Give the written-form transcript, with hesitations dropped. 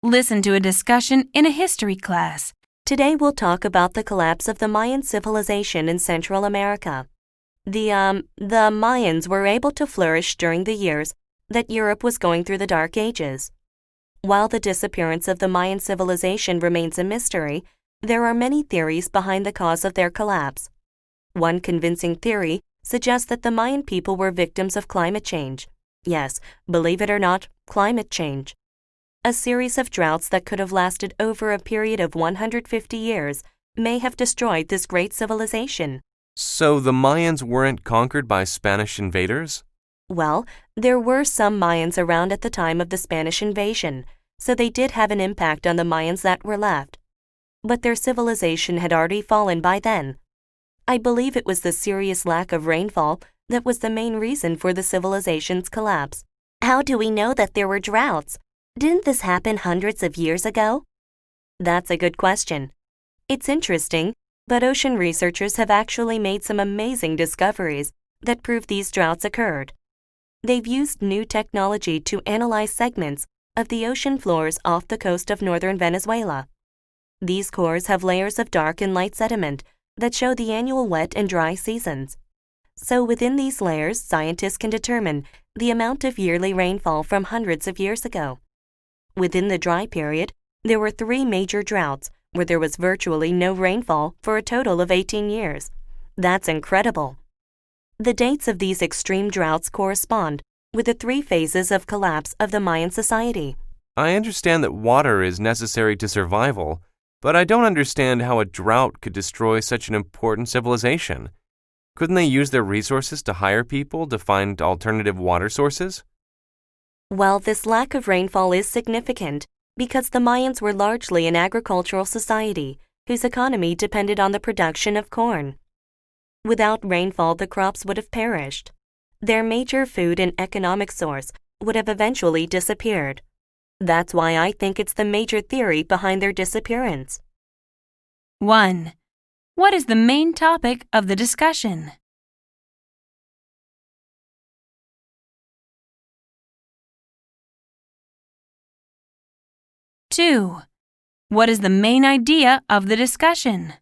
Listen to a discussion in a history class. Today we'll talk about the collapse of the Mayan civilization in Central America. The Mayans were able to flourish during the years that Europe was going through the Dark Ages. While the disappearance of the Mayan civilization remains a mystery, there are many theories behind the cause of their collapse. One convincing theory suggests that the Mayan people were victims of climate change. Yes, believe it or not, climate change. A series of droughts that could have lasted over a period of 150 years may have destroyed this great civilization. So the Mayans weren't conquered by Spanish invaders? Well, there were some Mayans around at the time of the Spanish invasion, so they did have an impact on the Mayans that were left. But their civilization had already fallen by then. I believe it was the serious lack of rainfall that was the main reason for the civilization's collapse. How do we know that there were droughts? Didn't this happen hundreds of years ago? That's a good question. It's interesting, but ocean researchers have actually made some amazing discoveries that prove these droughts occurred. They've used new technology to analyze segments of the ocean floors off the coast of northern Venezuela. These cores have layers of dark and light sediment that show the annual wet and dry seasons. So within these layers, scientists can determine the amount of yearly rainfall from hundreds of years ago. Within the dry period, there were 3 major droughts where there was virtually no rainfall for a total of 18 years. That's incredible. The dates of these extreme droughts correspond with the 3 phases of collapse of the Mayan society. I understand that water is necessary to survival, but I don't understand how a drought could destroy such an important civilization. Couldn't they use their resources to hire people to find alternative water sources? Well, this lack of rainfall is significant because the Mayans were largely an agricultural society whose economy depended on the production of corn. Without rainfall, the crops would have perished. Their major food and economic source would have eventually disappeared. That's why I think it's the major theory behind their disappearance. 1. What is the main topic of the discussion? 2. What is the main idea of the discussion?